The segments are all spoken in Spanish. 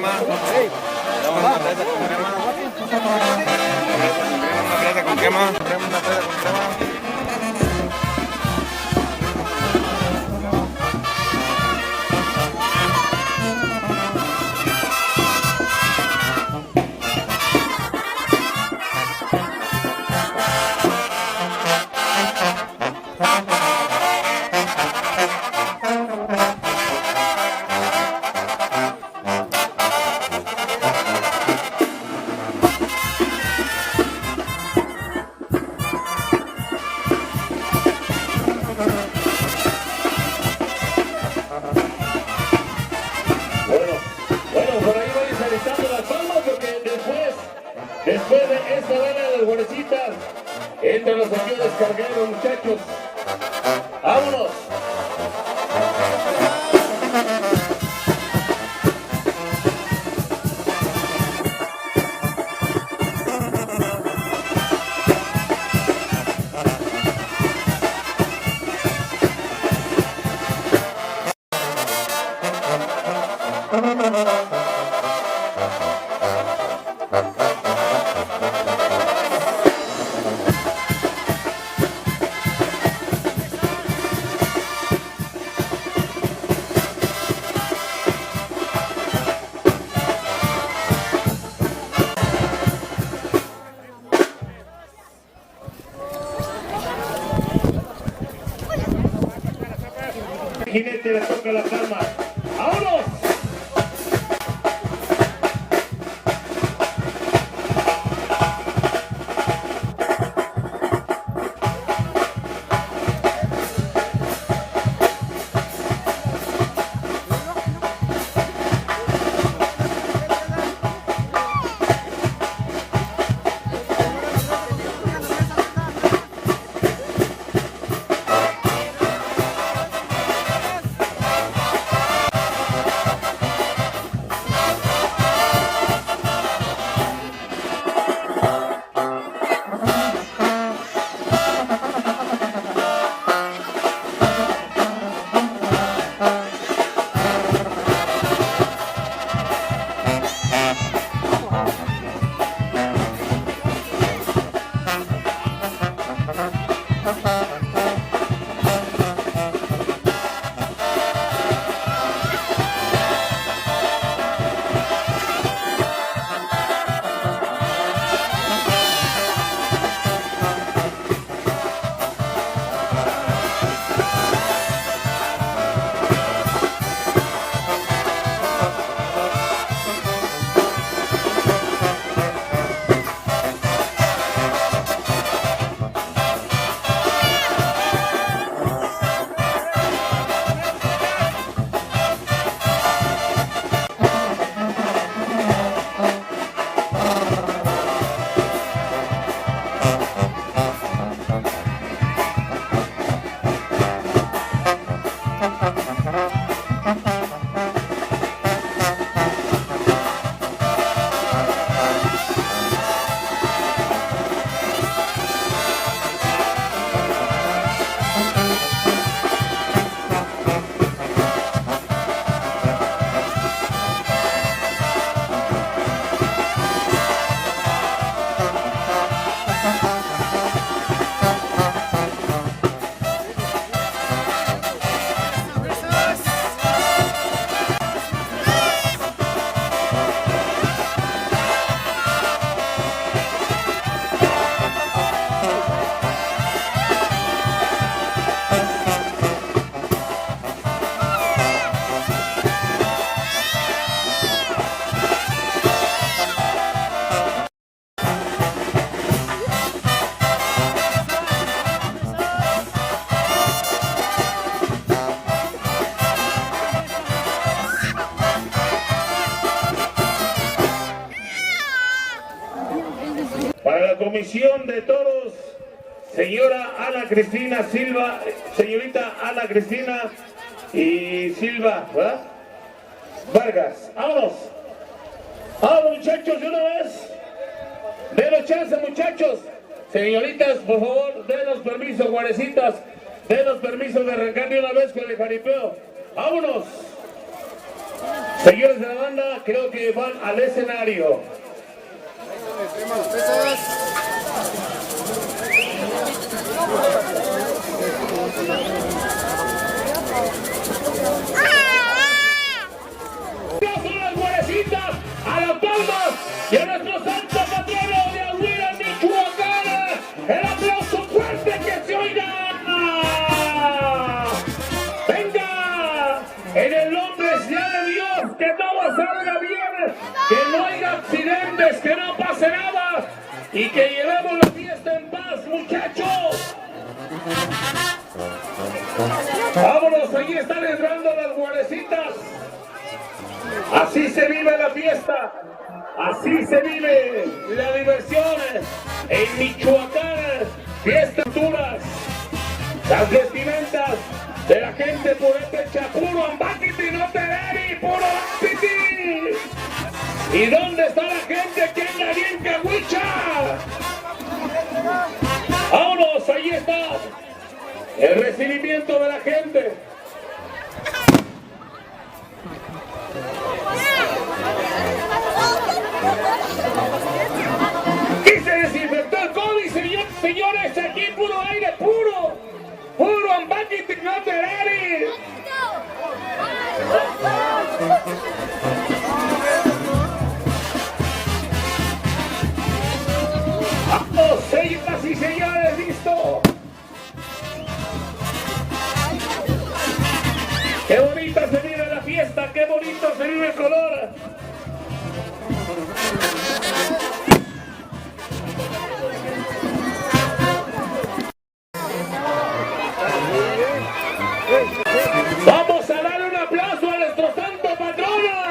crema. Una fresa con crema. Una fresa con crema. Una fresa con crema. Después de esta bala de las guarecitas, entran los señores cargueros, muchachos. ¡Vámonos! Jinete le toca la calma. ¡Vámonos! Para la comisión de toros, señora Ana Cristina Silva, señorita Ana Cristina y Silva, ¿verdad? Vargas, vámonos. Vámonos, muchachos, de una vez. Denos chance, muchachos. Señoritas, por favor, denos permiso, guarecitas. Denos permiso de arrancar de una vez con el jaripeo. Vámonos. Señores de la banda, creo que van al escenario. Son las guarecitas, a las palmas y a nuestro santo patrono de Aguila, Michoacán. El aplauso fuerte que se oiga. Venga, en el nombre sea de Dios, que todo salga bien, que no haya accidentes, que no pase nada y que llevemos la fiesta en paz, muchachos. Vámonos, ahí están entrando las guarecitas. Así se vive la fiesta, así se vive la diversión en Michoacán, fiestas duras, las vestimentas de la gente purépecha, puro ambaquiti, no te debí, puro ambiti. ¿Y dónde está la gente que anda bien cahuicha? Vámonos, ahí está el recibimiento de la gente. Y se desinfectó el COVID, señores, aquí puro aire, puro ambaquiti, no te debí. Vamos, señoras y señores, listo. Qué bonita se vive la fiesta, qué bonito se vive el color. Vamos a darle un aplauso a nuestro santo patrono.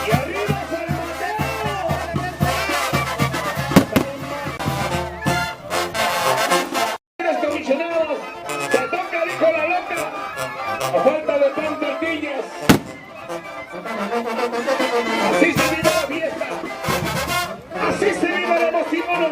Y arriba San Mateo. Los comisionados, se toca, dijo la loca, a falta de pan tortillas. Así se vive la fiesta, así se vive la emoción.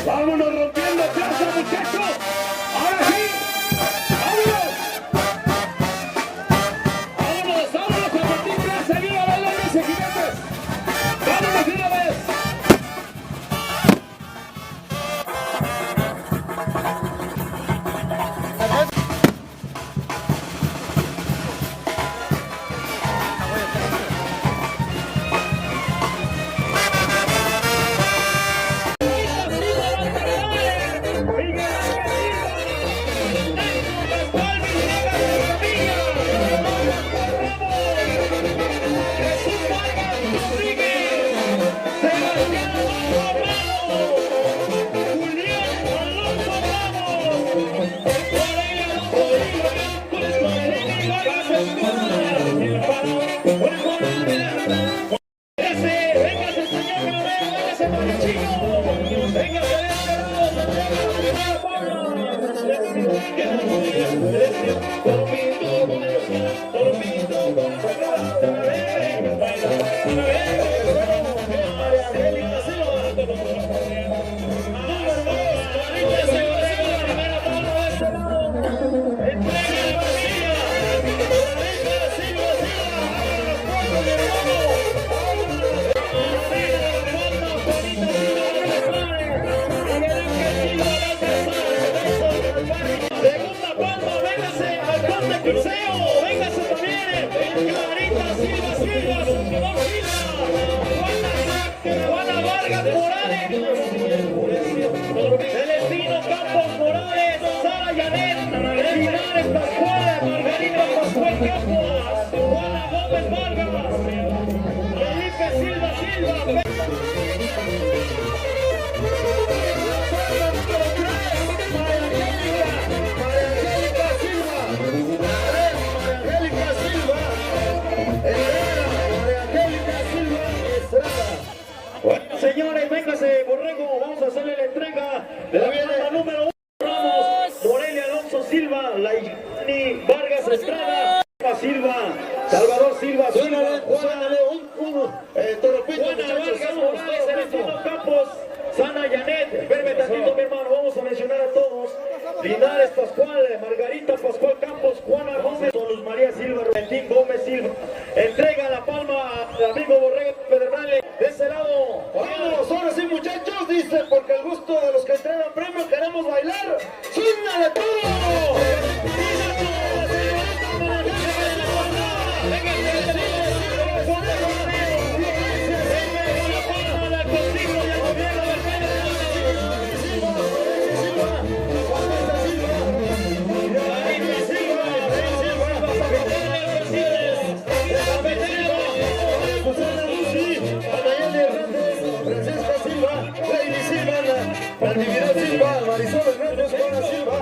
Vámonos rompiendo plaza, muchachos. Ahora sí, vámonos. Vámonos a partir plaza de una vez, los jinetes. Vámonos de una vez. Celestino Campos Morales, Sara Yanet, Linares Pascual, Margarita Pascual Campos, Juana Gómez Vargas, Felipe Silva Silva. Bueno, señores, véngase, Borrego, vamos a hacerle la entrega de la palma número 1. Ramos, Morelia Alonso Silva, Laini Vargas Estrada, Silva, Salvador Silva, Juana Vargas Morales, Celestino Campos, Sana Yanet, espérame tantito mi hermano, vamos a mencionar a todos. Linares Pascual, Margarita Pascual Campos, Juana Gómez, Luz María Silva, Valentín Gómez Silva. Entrega la palma al amigo Borrego Pedernales. De ese lado, vamos, ahora sí muchachos, dice, porque el gusto de los que entregan premio queremos bailar. ¡Súnale todo! Natividad Silva, Marisol Hernández, Juana Silva,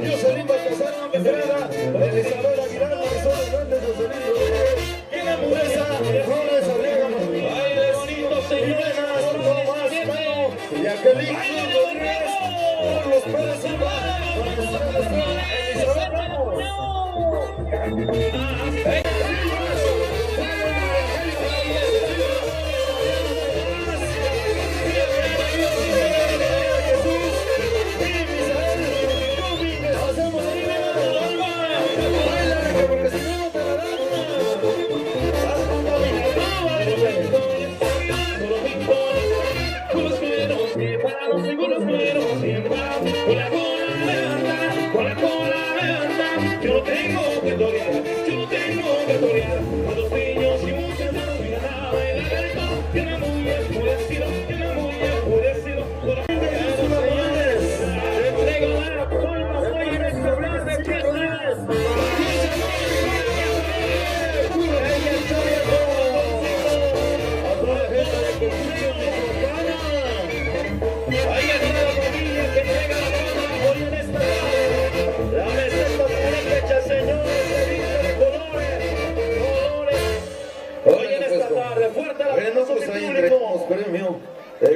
Jocelyn Baltasar, Estrada, Elizabeth Aguilar, Marisol Hernández, Jocelyn Rodríguez, Gina Mureza, Flores Arriaga, baile bonito, señores, Tomás Cano, Jacqueline Rodríguez, Carlos Pérez Silva, Elizabeth Ramos.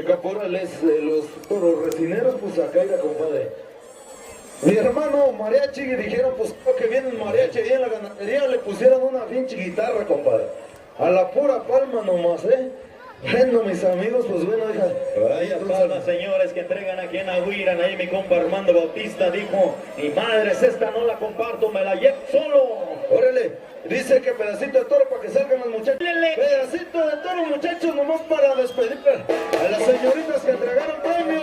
Caporales, los toros resineros, pues acá irá, compadre. Mi hermano mariachi, dijeron, pues creo que viene el mariachi ahí en la ganadería, le pusieron una pinche guitarra, compadre. A la pura palma nomás, Bueno, mis amigos, pues bueno, hija. Vaya palmas, señores, que entregan aquí en Aguiran. Ahí mi compa Armando Bautista dijo, mi madre es esta, no la comparto, me la llevo solo. Órale, dice que pedacito de toro para que salgan los muchachos. Pedacito de toro, muchachos, nomás para despedir a las señoritas que entregaron premio.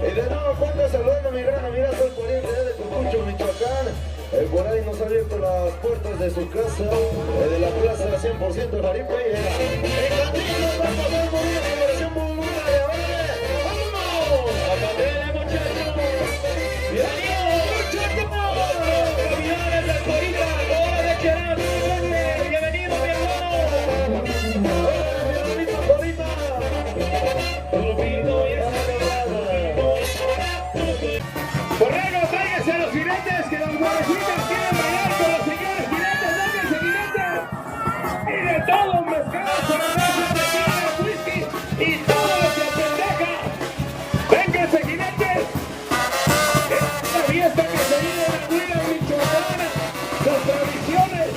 Y de nuevo cuenta saludando a mi gran amiga, soy pariente de Cucucho, Michoacán. Por ahí nos ha abierto las puertas de su casa, de la plaza 100% Jaripe. ¡Encantito! ¡Vamos a ver por una celebración voluntaria! ¡Vamos! ¡A capela, muchachos! ¡Bienvenidos, muchachos! ¡Caminales de Corita! ¡Hora de Cherán! ¡Bienvenido, mi hermano! ¡Hola, mi hermanito Corita! ¡Rubito y esa Borrego, tráigase a los jinetes, que los guarecitas quieren bailar con los señores jinetes, dóndense jinetes. Y de todo un mezclado, cervezas, tequila, whisky y todo lo que apendeja. Vénganse jinetes. Esta fiesta que se vive en la Huila Michoacana, sus tradiciones,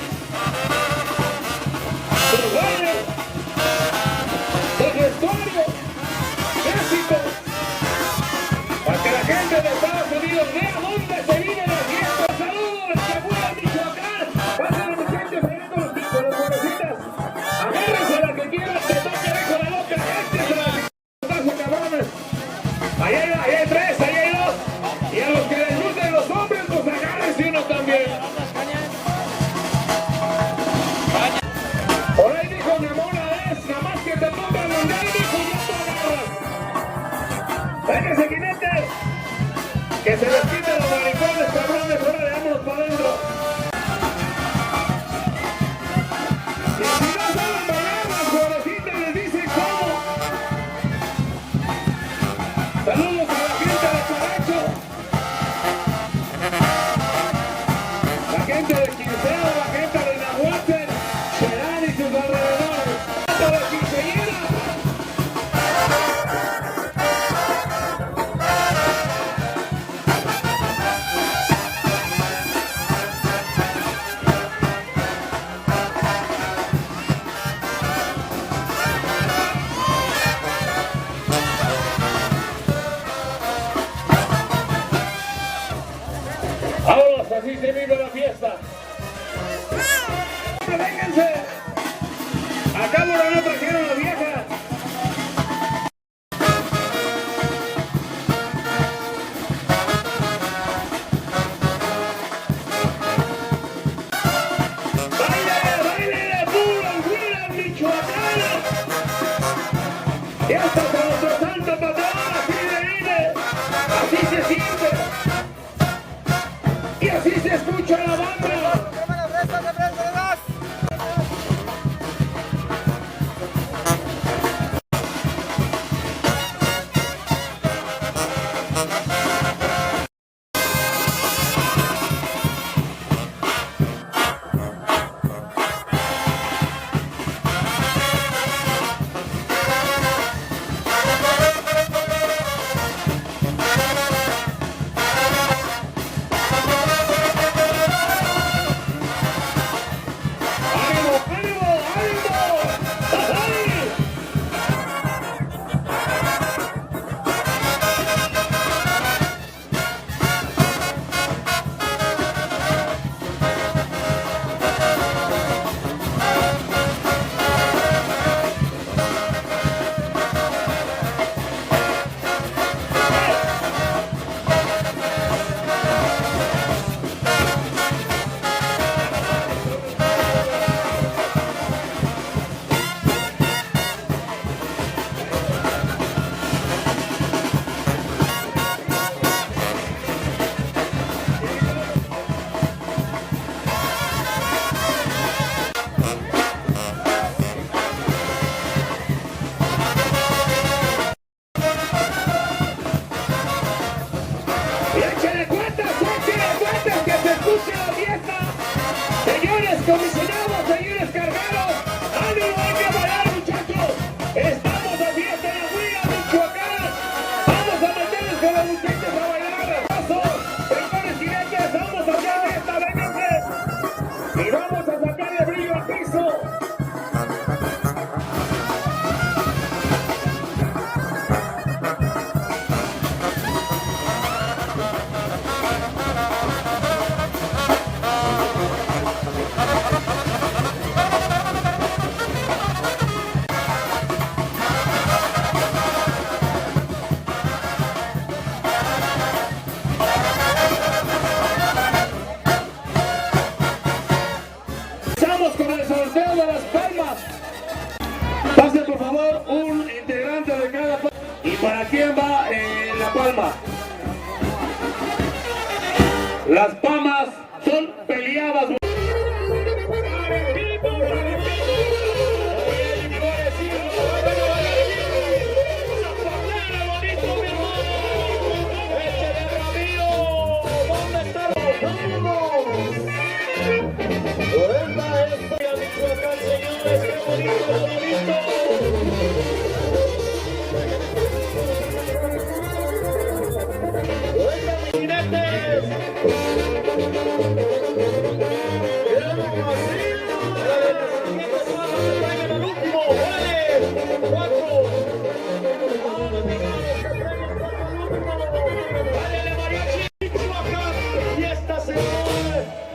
sus bailes, sus vestuarios, México. Para que la gente de Estados Unidos vea dónde se vive la fiesta. ¡Saludos! ¡Chabuela, Michoacán! ¡Pasen los muchachos ahí con los florecitas! ¡Agárrense la que quieran! ¡Te toque ahí con la loca! ¡Échese la ¡Tazo, cabrones! Ahí hay tres, ahí hay dos. Y a los que les gusten los hombres, pues agárrense uno también. Por ahí dijo mi amor, es nada más que te pongan donde ahí dijo, ya te agarras. ¡Véngase, jinetes! ¡Que se les quiten los maricones, cabrones! ¡Órale, vámonos para adentro! Y si no saben bailar, las florecitas les dicen cómo. Saludos a la gente de Paracho, la gente de Quinceo, la gente de Nahuatl, Cherán y sus alrededores. ¡La de quinceañera! Vámonos, así se vive la fiesta. ¡Vénganse! Acá no trajeron la vieja. ¡Baile, baile de puro, güira, michoacana! Y hasta con nuestro santo patrón, así le vive, así se siente. Y así se escucha la banda. Comisionados, señores cargados, ánimo, hay que bailar, muchachos. Estamos a fiesta en la Huila, Michoacán. Vamos a meterles con los muchachos a bailar. Paso, rincones jinetes, vamos a hacer esta, vénganse. Y vamos a sacarle brillo al piso. Con el sorteo de las palmas. Pase por favor un integrante de cada palma. ¿Y para quién va la palma? Las palmas son peleadas.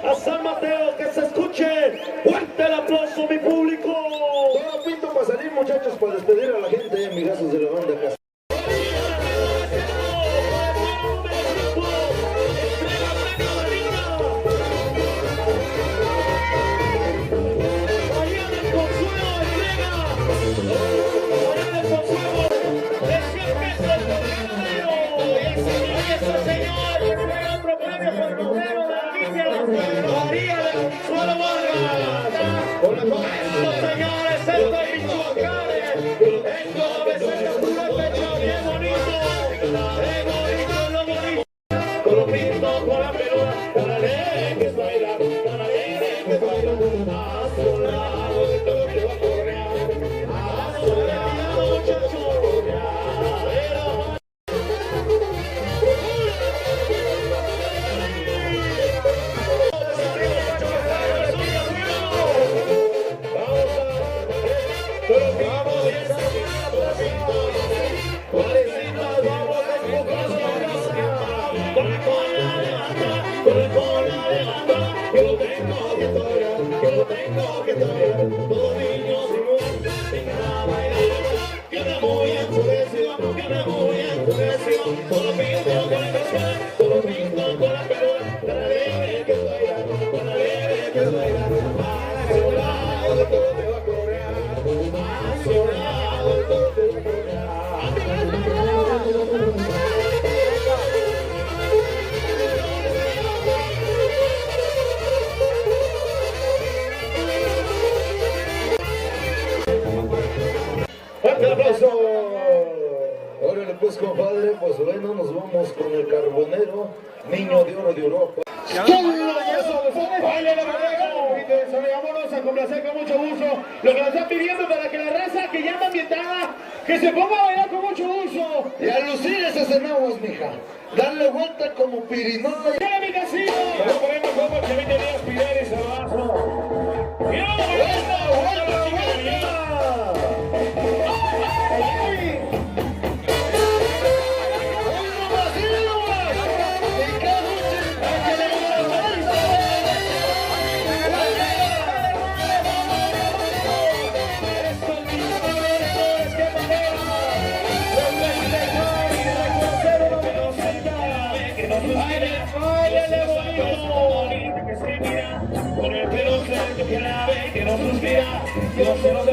A San Mateo, que se escuche. Fuerte el aplauso, mi público. Todo pinto para salir, muchachos, para despedir a la gente, amigazos de la banda acá. Entrega premios Eso, señor, que se vea otro premio por el modelo de la niña María de Consuelo Vargas. Por eso, señores, esto es Michoacán. Esto a veces es puro pecho bien bonito. Es bonito, lo bonito. Con lo pinto, con la pelota, con la ley que baila, con la ley que baila. A su lado, de todo que va a correr. A su lado, muchacho. ¡Fuerte el aplauso! Órale pues, compadre, pues bueno, nos vamos con el carbonero, niño de oro de Europa. ¡Baile la vámonos a complacer con mucho gusto lo que nos están pidiendo para que la raza que ya anda ambientada, que se ponga a bailar con mucho gusto. Y a lucir esas enaguas, mija. Darle vuelta como pirinola. ¡Mira mi casino! Nos ponemos como que me tenías pilares abajo. ¡Mira, vuelta! Con el pelo seco que la ve, que no suspira, que no se nos